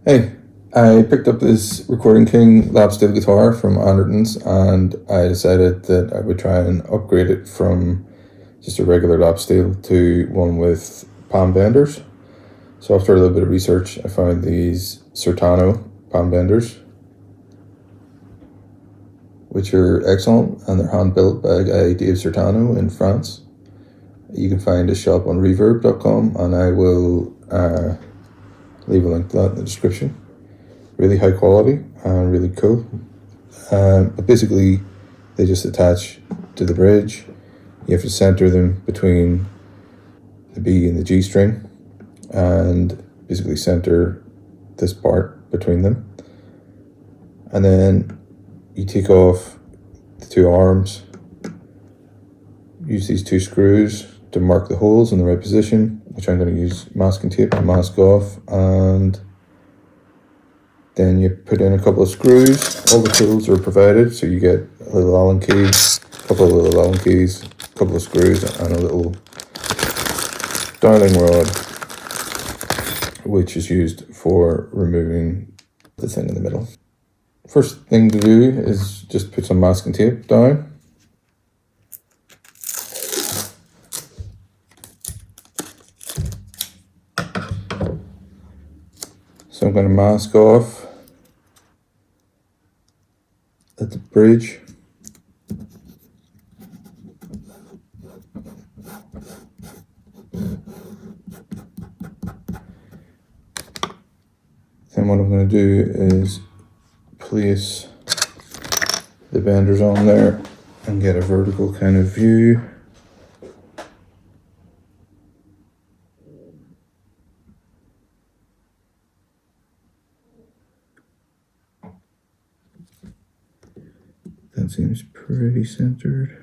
Hey, I picked up this Recording King lap steel guitar from Anderton's, and I decided that I would try and upgrade it from just a regular lap steel to one with palm benders. So after a little bit of research, I found these Certano palm benders, which are excellent, and they're hand built by a guy, Dave Certano, in France. You can find his shop on reverb.com, and I will leave a link to that in the description. Really high quality and really cool. But basically, they just attach to the bridge. You have to center them between the B and the G string, and basically center this part between them. And then you take off the two arms, use these two screws to mark the holes in the right position, which I'm going to use masking tape to mask off, and then you put in a couple of screws. All the tools are provided, so you get a little Allen key, a couple of little Allen keys, a couple of screws, and a little dialing rod, which is used for removing the thing in the middle. First thing to do is just put some masking tape down. So I'm going to mask off at the bridge. Then what I'm going to do is place the benders on there and get a vertical kind of view. That seems pretty centered.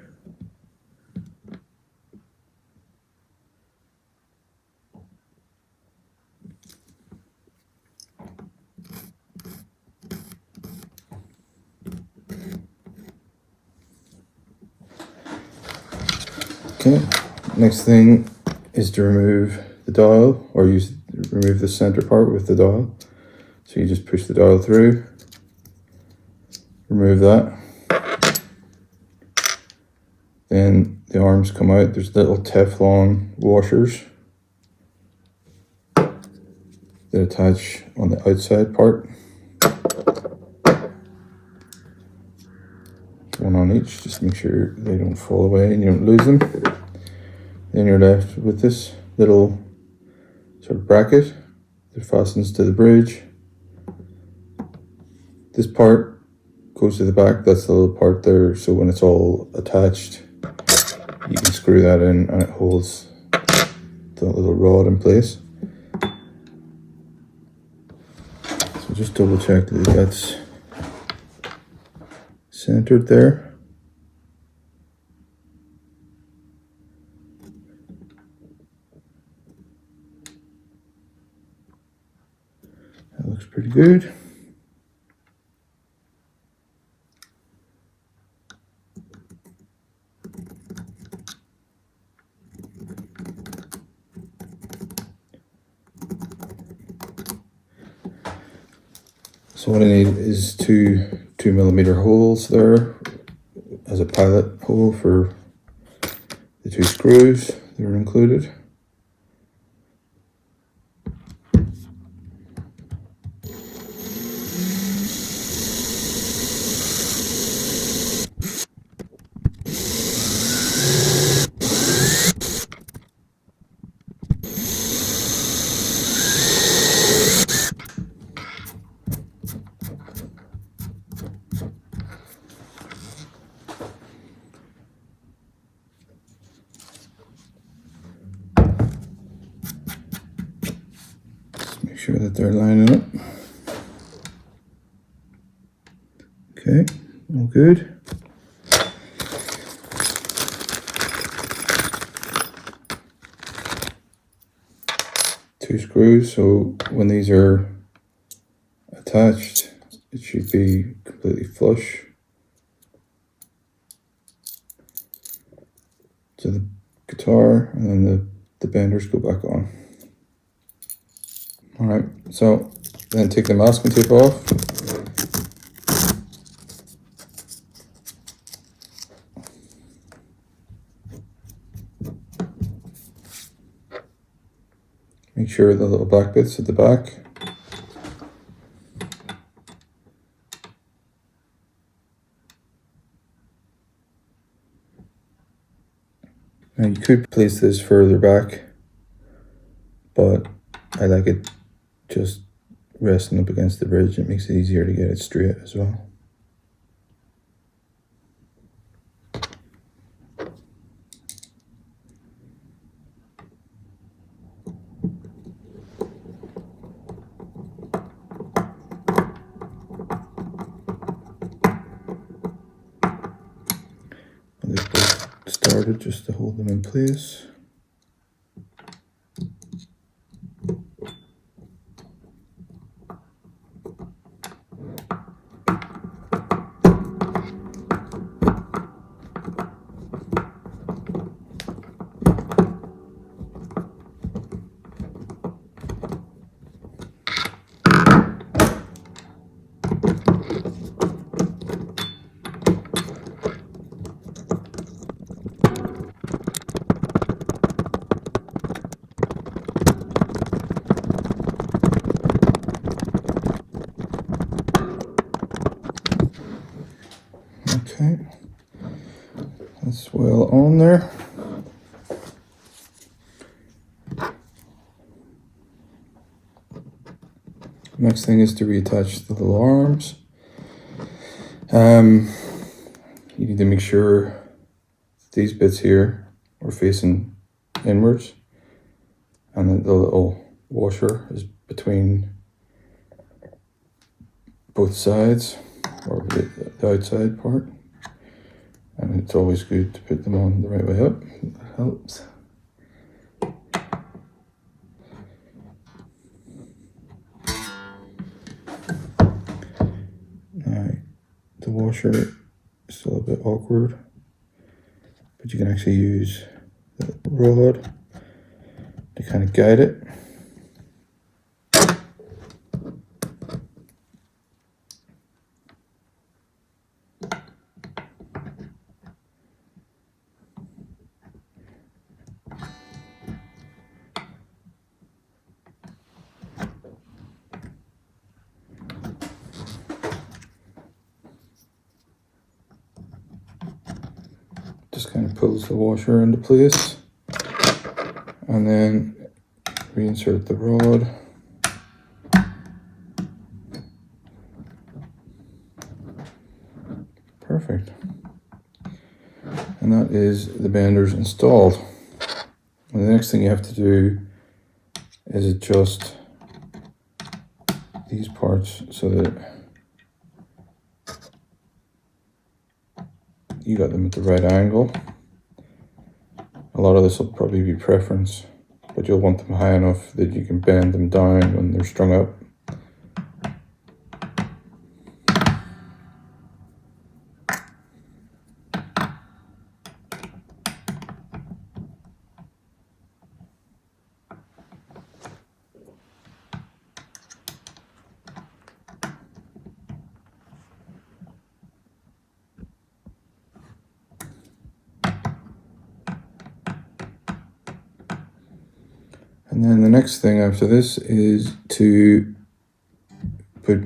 Okay, next thing is to remove the dial, or remove the center part with the dial. So you just push the dial through, remove that. Then the arms come out. There's little Teflon washers that attach on the outside part. One on each, just make sure they don't fall away and you don't lose them. Then you're left with this little sort of bracket that fastens to the bridge. This part goes to the back. That's the little part there, so when it's all attached, you can screw that in and it holds the little rod in place. So just double check that that's centered there. That looks pretty good. So what I need is two 2mm holes there as a pilot hole for the two screws that are included. Make sure that they're lining up. Okay, all good. Two screws, so when these are attached, it should be completely flush to the guitar, and then the benders go back on. Alright, so Then take the masking tape off. Make sure the little black bits at the back. Now you could place this further back, but I like it just resting up against the bridge. It makes it easier to get it straight as well. And they've both started just to hold them in place. Okay, that's well on there. Next thing is to reattach the little arms. You need to make sure these bits here are facing inwards and that the little washer is between both sides, or the outside part. And it's always good to put them on the right way up. That helps. Now, the washer is still a bit awkward, but you can actually use the rod to kind of guide it. Just kind of pulls the washer into place, and then reinsert the rod. Perfect. And that is the benders installed. And the next thing you have to do is adjust these parts so that you got them at the right angle. A lot of this will probably be preference, but you'll want them high enough that you can bend them down when they're strung up. And then the next thing after this is to put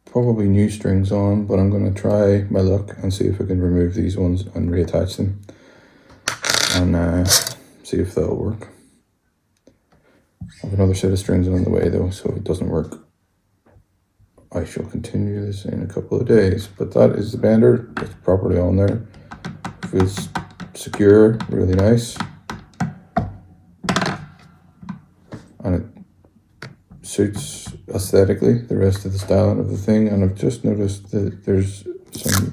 probably new strings on, but I'm going to try my luck and see if I can remove these ones and reattach them, and see if that'll work. I have another set of strings on the way though, so if it doesn't work, I shall continue this in a couple of days. But that is the bender. It's properly on there. Feels secure, really nice. And it suits aesthetically the rest of the styling of the thing. And I've just noticed that there's some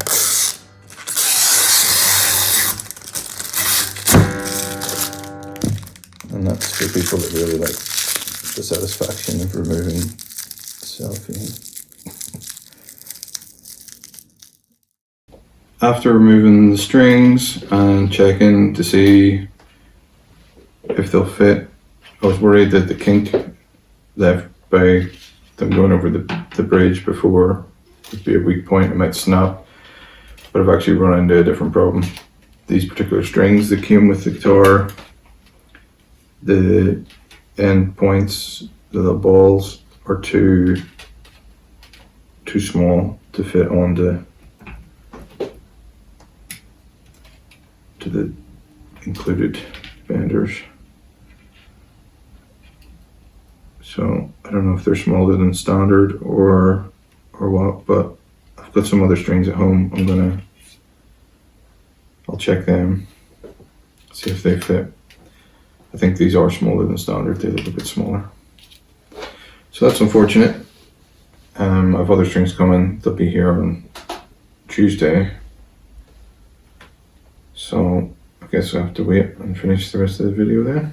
and that's for people that really like the satisfaction of removing selfie. After removing the strings and checking to see if they'll fit, I was worried that the kink left by them going over the bridge before would be a weak point. It might snap, but I've actually run into a different problem. These particular strings that came with the guitar, the end points, the little balls, are too small to fit onto the included benders. So I don't know if they're smaller than standard or what, but I've got some other strings at home. I'll check them, see if they fit. I think these are smaller than standard. They look a bit smaller. So that's unfortunate. I have other strings coming. They'll be here on Tuesday. So I guess I have to wait and finish the rest of the video there.